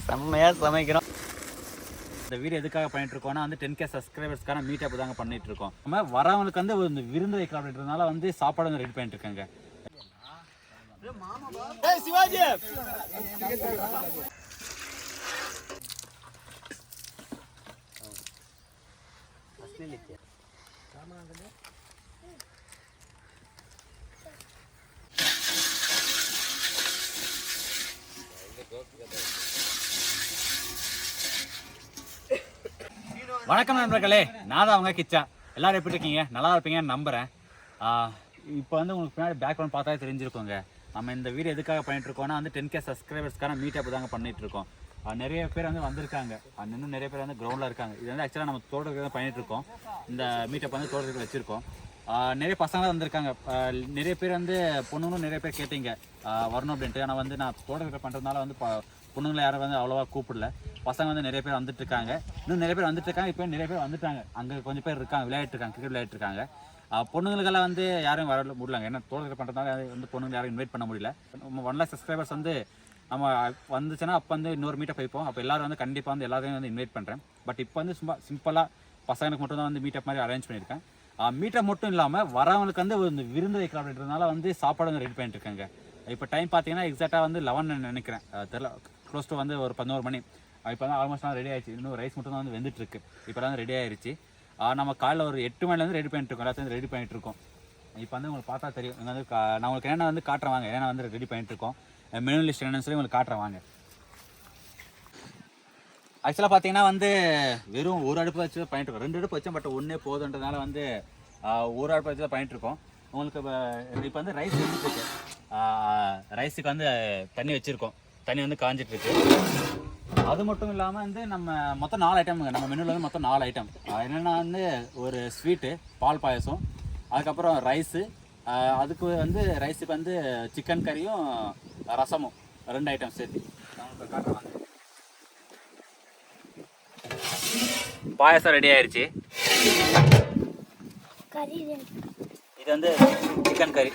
செம்மையாக சமைக்கிறோம். இந்த வீடியோ எதுக்காக பண்ணிட்டு இருக்கோம்னா வந்து 10K சப்ஸ்கிரைபர்ஸ்க்கான மீட் அப் தாங்க பண்ணிட்டு இருக்கோம். நம்ம வரவங்களுக்கு வந்து ஒரு விருந்து வைக்கலாம் அப்படின்றதுனால வந்து சாப்பாடு வந்து ரெடி பண்ணிட்டு இருக்காங்க. சிவாஜி வணக்கம் நண்பர்களே, நான் தான் அவங்க கிச்சா. எல்லாரும் எப்படி இருக்கீங்க? நல்லா இருப்பீங்கன்னு நம்புகிறேன். இப்போ வந்து உங்களுக்கு பின்னாடி பேக்ரவுண்ட் பார்த்தா தெரிஞ்சிருக்கோங்க. நம்ம இந்த வீடியோ எதுக்காக பண்ணிட்டு இருக்கோம்னா வந்து 10K சப்ஸ்கிரைபர்ஸ்க்கான மீட் அப் தாங்க பண்ணிட்டு இருக்கோம். நிறைய பேர் வந்து வந்திருக்காங்க, இன்னும் நிறைய பேர் வந்து கிரவுண்டில் இருக்காங்க. இது வந்து ஆக்சுவலாக நம்ம தோட்டத்துக்கு தான் பண்ணிட்டு இருக்கோம். இந்த மீட் அப் வந்து தோட்டத்துக்கு வச்சுருக்கோம். நிறைய பசங்களாம் வந்திருக்காங்க. நிறைய பேர் வந்து பொண்ணுங்களும் நிறைய பேர் கேட்டீங்க வரணும் அப்படின்ட்டு. ஆனால் வந்து நான் தோட்டத்துக்கு பண்ணுறதுனால வந்து பொண்ணுங்களை யாரும் வந்து அவ்வளோவா கூப்பிடல. பசங்க வந்து நிறைய பேர் வந்துட்டு இருக்காங்க, இன்னும் நிறைய பேர் வந்துட்டு இருக்காங்க. இப்போ நிறைய பேர் வந்துட்டாங்க. அங்கே கொஞ்சம் பேர் இருக்காங்க, விளையாட்டு இருக்காங்க, கிரிக்கெட் விளையாட்டு இருக்காங்க. பொண்ணுங்களுக்கெல்லாம் வந்து யாரும் வர முடியலங்க. ஏன்னா தோட்டத்தில் பண்ணுறதுனால வந்து பொண்ணுங்களை யாரும் இன்வைட் பண்ண முடியல. நம்ம 1 lakh சப்ஸ்கிரைபர்ஸ் வந்து நம்ம வந்துச்சுன்னா அப்போ வந்து இன்னொரு மீட்டப் வைப்போம். அப்போ எல்லாரும் வந்து கண்டிப்பாக வந்து எல்லாரையும் வந்து இன்வைட் பண்ணுறேன். பட் இப்போ வந்து சும்மா சிம்பிளாக பசங்களுக்கு மட்டும் தான் வந்து மீட்டப் மாதிரி அரேஞ்ச் பண்ணியிருக்கேன். மீட்டப் மட்டும் இல்லாமல் வரவங்களுக்கு வந்து ஒரு விருந்து வைக்கலாம் அப்படின்றதுனால வந்து சாப்பாடு வந்து ரெடி பண்ணிட்டு இருக்காங்க. இப்போ டைம் பார்த்தீங்கன்னா எக்ஸாக்டாக வந்து 11 நினைக்கிறேன், தெரியல, க்ளோஸ் டு வந்து ஒரு 11 மணி. இப்போ தான் ஆல்மோஸ்ட் ரெடி ஆயிடுச்சு. இன்னும் ரைஸ் மட்டும் தான் வந்து வெந்துட்டுருக்கு. இப்போ தான் ரெடி ஆயிடுச்சு. நம்ம காலையில் ஒரு 8 மணிலேருந்து ரெடி பண்ணிட்டு இருக்கோம். எல்லாத்தையும் ரெடி பண்ணிட்டு இருக்கோம். இப்போ வந்து உங்களுக்கு பார்த்தா தெரியும். வந்து நான் உங்களுக்கு என்னென்ன வந்து காட்டுறேன் வாங்க. என்னென்ன வந்து ரெடி பண்ணிட்டு இருக்கோம், மெனு லிஸ்ட் என்னன்னு சொல்லி உங்களுக்கு காட்டுறேன் வாங்க. ஆக்சுவலாக பார்த்தீங்கன்னா வந்து வெறும் ஒரு அடுப்பு வச்சு பண்ணிட்டு இருக்கோம். 2 அடுப்பு வச்சோம், பட் ஒன்றே போதுன்றதுனால வந்து ஒரு அடுப்பு வச்சு தான் பண்ணிட்டு இருக்கோம். உங்களுக்கு இப்போ வந்து ரைஸ் வந்துருக்கு. ரைஸுக்கு வந்து தண்ணி வச்சுருக்கோம். தண்ணி வந்து காஞ்சிட்டு இருக்கு. அது மட்டும் இல்லாமல் வந்து நம்ம மொத்தம் 4 ஐட்டம். நம்ம மெனுவில் வந்து மொத்தம் 4 ஐட்டம். என்னென்னா வந்து ஒரு ஸ்வீட்டு, பால் பாயசம், அதுக்கப்புறம் ரைஸு, அதுக்கு வந்து ரைஸுக்கு வந்து சிக்கன் கறியும் ரசமும் 2 ஐட்டம் சேர்த்து காட்டுறாங்க. பாயசம் ரெடி ஆயிடுச்சு. இது வந்து சிக்கன் கறி.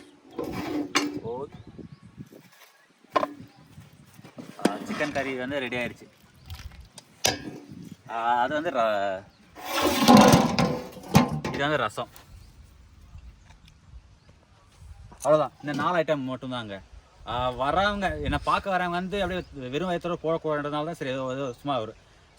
சிக்கன் கறி வந்து ரெடி ஆயிடுச்சு. அது வந்து இது வந்து ரசம். அவ்வளோதான். இந்த 4 ஐட்டம் மட்டும்தாங்க. வரவங்க என்ன பார்க்க வரவங்க வந்து அப்படியே வெறும் வயிற்றோட போடக்கூடாதுனால தான் சரி ஏதோ சும்மா ஒரு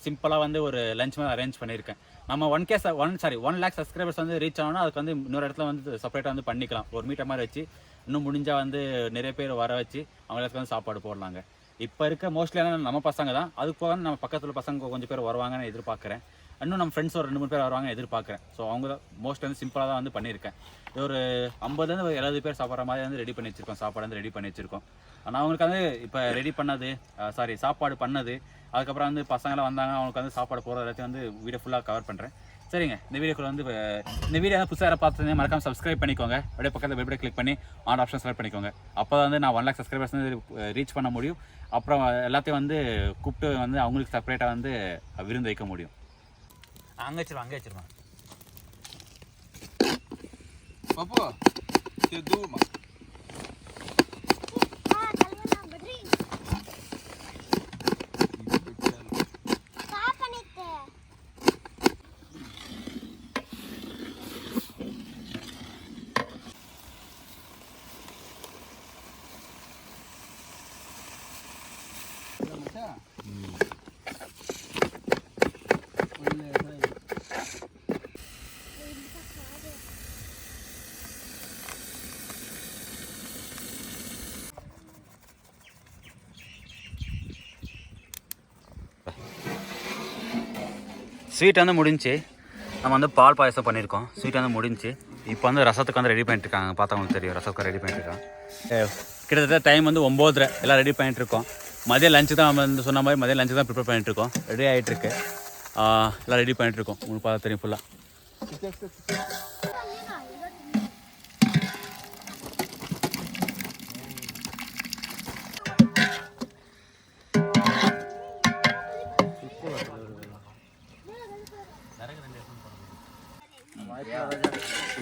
சிம்பிளாக வந்து ஒரு லஞ்ச் மாதிரி அரேஞ்ச் பண்ணியிருக்கேன். நம்ம 1 lakh சப்ஸ்கிரைபர்ஸ் வந்து ரீச் ஆகணும்னா அதுக்கு வந்து இன்னொரு இடத்துல வந்து செப்பரேட்டாக வந்து பண்ணிக்கலாம். ஒரு மீட்டர் மாதிரி வச்சு இன்னும் முடிஞ்சால் வந்து நிறைய பேர் வர வச்சு அவங்களுக்கு வந்து சாப்பாடு போடலாங்க. இப்போ இருக்க மோஸ்ட்லியான நம்ம பசங்க தான். அதுக்கு போக நம்ம பக்கத்தில் பசங்க கொஞ்சம் பேர் வருவாங்கன்னு எதிர்பார்க்குறேன். இன்னும் நம்ம ஃப்ரெண்ட்ஸ் ஒரு 2-3 பேர் வருவாங்க எதிர்பார்க்குறேன். ஸோ அவங்க தான் மோஸ்ட் வந்து சிம்பிளாக தான் வந்து பண்ணியிருக்கேன். ஒரு 50 70 பேர் சாப்பிட்ற மாதிரி வந்து ரெடி பண்ணி வச்சுருக்கோம். சாப்பாடு வந்து ரெடி பண்ணி வச்சுருக்கோம். ஆனால் அவங்களுக்கு வந்து இப்போ ரெடி பண்ணது சாப்பாடு பண்ணது, அதுக்கப்புறம் வந்து பசங்களாம் வந்தாங்க, அவங்களுக்கு வந்து சாப்பாடு போகிற எல்லாத்தையும் வந்து வீடியோ ஃபுல்லாக கவர் பண்ணுறேன். சரிங்க, இந்த வீடியோக்குள்ள வந்து இந்த வீடியோ புதுசாக பார்த்துருந்தேன் மறக்காம சப்ஸ்கிரைப் பண்ணிக்கோங்க. அப்படியே பக்கத்தில் பெல் பட்டன் கிளிக் பண்ணி ஆல் ஆப்ஷன் செலக்ட் பண்ணிக்கோங்க. அப்போ வந்து நான் 1 lakh சப்ஸ்கிரைபர்ஸ் வந்து ரீச் பண்ண முடியும். அப்புறம் எல்லாத்தையும் வந்து கூப்பிட்டு வந்து அவங்களுக்கு செப்பரேட்டாக வந்து விருந்து வைக்க முடியும். அங்கே வச்சிருவான் பாப்போ தூமா. ஸ்வீட் வந்து முடிஞ்சு நம்ம வந்து பால் பாயசம் பண்ணியிருக்கோம். ஸ்வீட் வந்து முடிஞ்சு இப்போ வந்து ரசத்துக்கு வந்து ரெடி பண்ணிட்டுருக்காங்க. பார்த்தவங்களுக்கு தெரியும், ரசத்துக்கு ரெடி பண்ணிட்டுருக்காங்க. கிட்டத்தட்ட டைம் வந்து 9:30. எல்லாம் ரெடி பண்ணிட்டுருக்கோம். மதியம் லஞ்சு தான் நம்ம வந்து சொன்ன மாதிரி மதியம் லஞ்சு தான் ப்ரிப்பேர் பண்ணிட்டுருக்கோம். ரெடி ஆகிட்டுருக்கு. எல்லாம் ரெடி பண்ணிட்டுருக்கோம். உங்களுக்கு பார்த்து தெரியும் ஃபுல்லாக.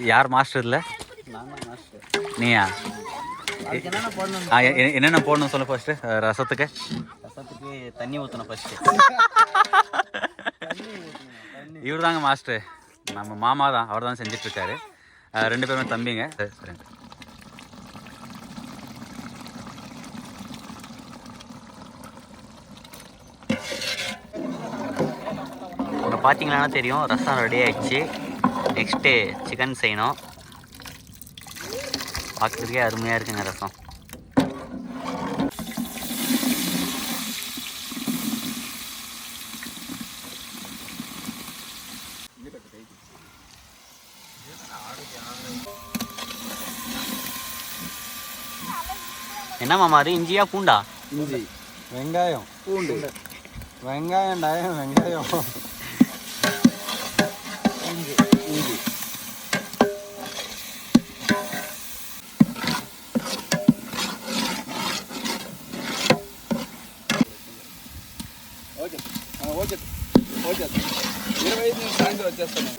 யார் மாஸ்டர் இல்லை? நீயா? என்னென்ன போடணும் சொல்ல ஃபர்ஸ்ட்டு ரசத்துக்கு? ரசத்துக்கு தண்ணி ஊற்றணும் ஃபஸ்ட்டு. இவர் தாங்க மாஸ்டர், நம்ம மாமா தான், அவர் தான் செஞ்சிட்ருக்காரு. 2 பேருமே தம்பிங்க. சரிங்க. இப்போ பார்த்தீங்கன்னா தெரியும், ரசம் ரெடி ஆகிடுச்சு. நெக்ஸ்ட்டு சிக்கன் செய்யணும். பார்க்குறதுக்கே அருமையாக இருக்குங்க ரசம். என்ன மாமா அது, இஞ்சியா பூண்டா? இஞ்சி, வெங்காயம், பூண்டு, வெங்காயம், வெங்காயம், இஞ்சி, இஞ்சி. ఓకే ఓకే ఓకే 25 నిమిషాలు సాయంత్రం వచ్చేస్తాను.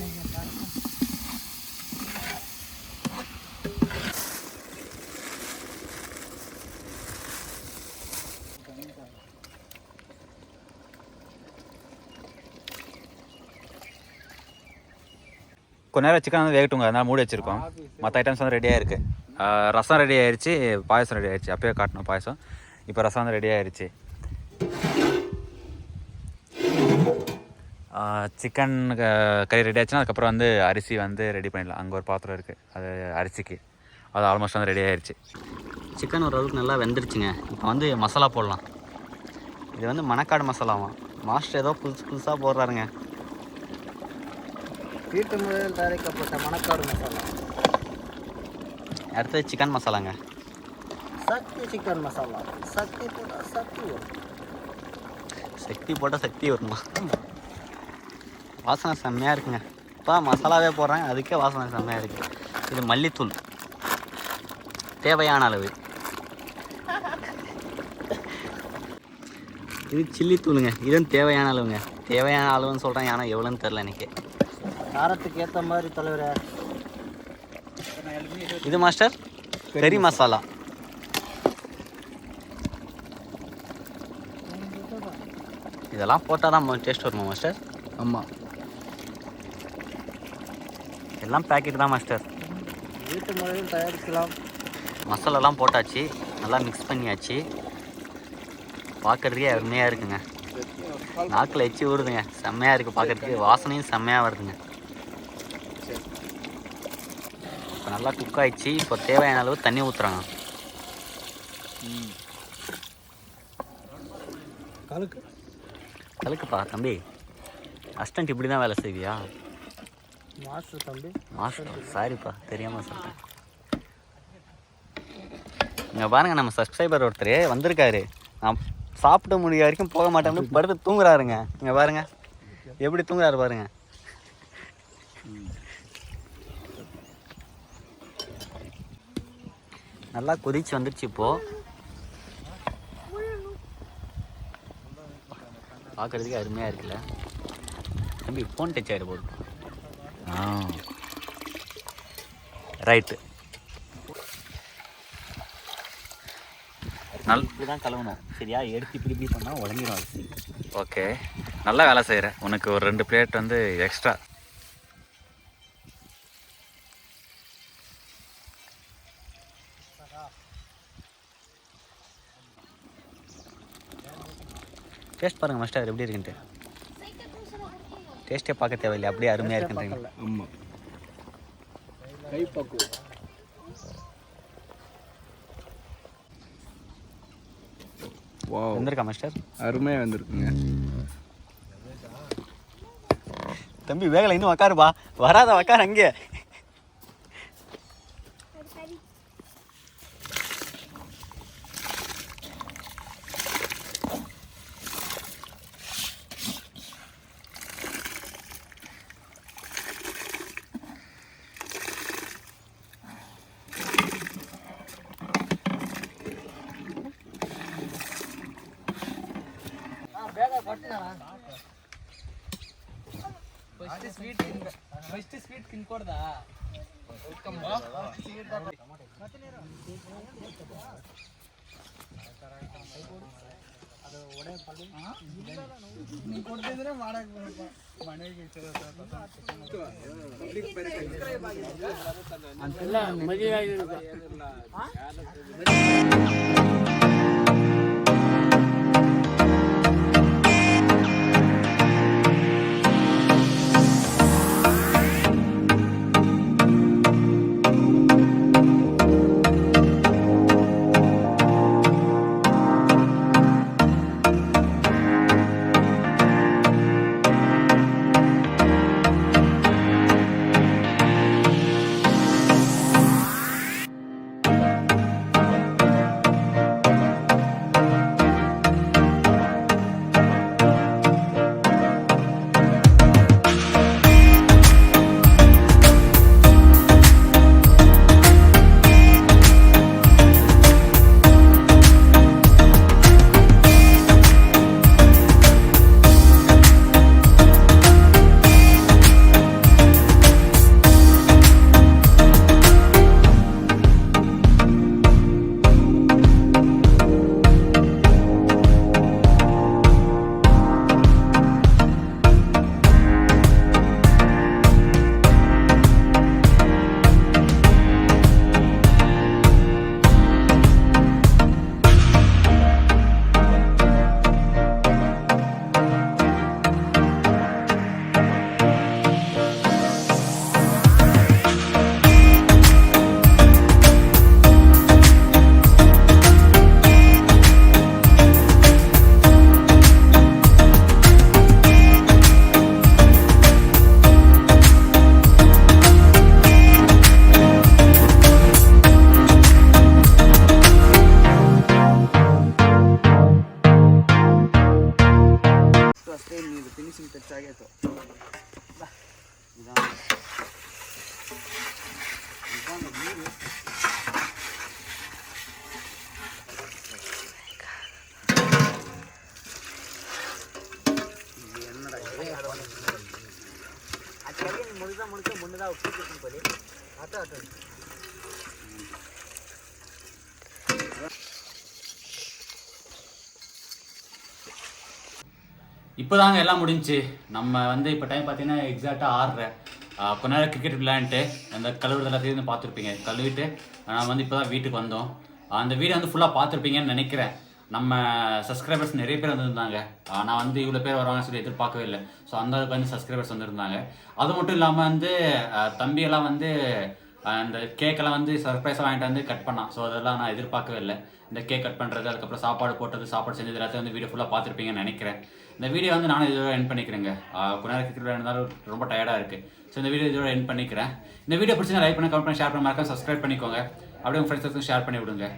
கொஞ்ச நேரம் சிக்கன் வந்து வேகட்டுங்க, அதனால் மூடி வச்சுருக்கோம். மற்ற ஐட்டம்ஸ் வந்து ரெடியாக இருக்குது. ரசம் ரெடி ஆயிடுச்சு, பாயசம் ரெடி ஆயிடுச்சு. அப்போயே காட்டணும் பாயசம். இப்போ ரசம் வந்து ரெடி ஆயிடுச்சு. சிக்கன் கறி ரெடி ஆச்சுன்னா அதுக்கப்புறம் வந்து அரிசி வந்து ரெடி பண்ணிடலாம். அங்கே ஒரு பாத்திரம் இருக்குது, அது அரிசிக்கு. அது ஆல்மோஸ்ட் வந்து ரெடி ஆயிடுச்சு. சிக்கன் ஓரளவுக்கு நல்லா வெந்துருச்சுங்க. இப்போ வந்து மசாலா போடலாம். இது வந்து மணக்காடு மசாலாவாம். மாஸ்டர் ஏதோ புதுசாக போடுறாருங்க. வீட்டு முறையில் தயாரிக்கப்பட்ட மணக்காடு மசாலா. அடுத்தது சிக்கன் மசாலாங்க. சக்தி சிக்கன் மசாலா. சக்தி போட்டால் சக்தி வரும். சக்தி போட்டால் சக்தி வருமா? வாசனை செம்மையாக இருக்குங்க. இப்போ மசாலாவே போடுறேன், அதுக்கே வாசனை செம்மையாக இருக்குது. இது மல்லித்தூள் தேவையான அளவு. இது சில்லி தூளுங்க, இதுவும் தேவையான அளவுங்க. தேவையான அளவுன்னு சொல்கிறேன், ஆனால் எவ்வளோன்னு தெரில எனக்கு. காரத்துக்கு ஏற்ற மாதிரி தலைவரே. இது மாஸ்டர் கறி மசாலா. இதெல்லாம் போட்டால் தான் டேஸ்ட் வருமா மாஸ்டர்? ஆமாம், எல்லாம் பேக்கெட் தான் மாஸ்டர். வீட்டு முறையில் தயாரிக்கலாம். மசாலாலாம் போட்டாச்சு, நல்லா மிக்ஸ் பண்ணியாச்சு. பார்க்குறதுக்கே அருமையாக இருக்குங்க. நாக்கில் எச்சி ஊறுதுங்க. செம்மையாக இருக்குது பார்க்குறதுக்கு, வாசனையும் செம்மையாக வருதுங்க. இப்போ நல்லா குக் ஆகிடுச்சு. இப்போ தேவையான அளவு தண்ணி ஊற்றுறாங்க. கலக்குப்பா தம்பி. அஸ்டண்ட் இப்படி தான் வேலை செய்வியா? மாஸ்டர் தம்பி. மாஸ்டர் சாரிப்பா, தெரியாமல் சொல்கிறேன். இங்கே பாருங்கள், நம்ம சப்ஸ்கிரைபர் ஒருத்தர் வந்திருக்காரு. நான் சாப்பிட முடிய வரைக்கும் போக மாட்டேன், படுத்து தூங்குறாருங்க. இங்கே பாருங்கள் எப்படி தூங்குறாரு பாருங்க. நல்லா கொதிச்சு வந்துடுச்சு. இப்போது பார்க்குறதுக்கு அருமையாக இருக்குல்ல தம்பி. ஃபோன் டச் ஆகிட போகுது. ரைட்டு. இப்படி தான் கலவணும் சரியா? எடுத்து இப்படி பண்ணால் உடஞ்சிடும் அரிசி. ஓகே, நல்லா வேலை செய்கிறேன். உனக்கு ஒரு 2 பிளேட் வந்து எக்ஸ்ட்ரா. டேஸ்ட் பாருங்கள் மாஸ்டர் எப்படி இருக்குன்ட்டு. டேஸ்ட்டே பார்க்க தேவையில்லை, அப்படியே அருமையாக இருக்குன்றீங்க. ஆமாம், கை பக்குவம். வந்திருக்கா மாஸ்டர்? அருமையாக வந்திருக்குங்க தம்பி. வேகலை, இன்னும் உக்காருப்பா. வராத உக்கார் அங்கே. ಫಸ್ಟ್ ಸ್ವೀಟ್ ತಿನ್ಕೊಡ್ದಾ ಅದು நீ கொடுத்ததுன்னா வாடகை மனைவி ಅಂತೆಲ್ಲ ಮದುವೆ ಆಗಿರುತ್ತೆ ಅಷ್ಟೇ ನೀರು ಫಿನಿಶಿಂಗ್ ಟಚ್ ಆಗೈತು இப்போதாங்க எல்லாம் முடிஞ்சுச்சு. நம்ம வந்து இப்போ டைம் பார்த்தீங்கன்னா எக்ஸாக்டாக 6:30. கொஞ்ச நேரம் கிரிக்கெட் விளையாண்டுட்டு அந்த கழுவுறது எல்லாத்தையும் பார்த்துருப்பீங்க. கழுவிட்டு நான் வந்து இப்போ தான் வீட்டுக்கு வந்தோம். அந்த வீடியோ வந்து ஃபுல்லாக பார்த்துருப்பீங்கன்னு நினைக்கிறேன். நம்ம சப்ஸ்கிரைபர்ஸ் நிறைய பேர் வந்திருந்தாங்க. நான் வந்து இவ்வளோ பேர் வருவாங்கன்னு சொல்லி எதிர்பார்க்கவே இல்லை. ஸோ அந்த அளவுக்கு வந்து சப்ஸ்கிரைபர்ஸ் வந்திருந்தாங்க. அது மட்டும் இல்லாமல் வந்து தம்பியெல்லாம் வந்து அந்த கேக்கெல்லாம் வந்து சர்ப்ரைஸாக வாங்கிட்டு வந்து கட் பண்ணான். ஸோ அதெல்லாம் நான் எதிர்பார்க்கவே இல்லை. இந்த கேக் கட் பண்ணுறது, அதுக்கப்புறம் சாப்பாடு போட்டது, சாப்பாடு செஞ்சது எல்லாத்தையும் வந்து வீடியோ ஃபுல்லாக பார்த்துருப்பீங்கன்னு நினைக்கிறேன். இந்த வீடியோ வந்து நானும் இதோட எண்ட் பண்ணிக்கிறேங்க. கொஞ்ச நேரம் கிரிக்கெட் இருந்தாலும் ரொம்ப டயர்டாக இருக்குது. ஸோ இந்த வீடியோ இதோட எண்ட் பண்ணிக்கிறேன். இந்த வீடியோ பிடிச்சி லைக் பண்ணி, கமெண்ட் பண்ணி, ஷேர் பண்ணி, மறக்காம சப்ஸ்கிரைப் பண்ணிக்கோங்க. அப்படியே உங்கள் ஃப்ரெண்ட்ஸுக்கும் ஷேர் பண்ணி விடுங்க.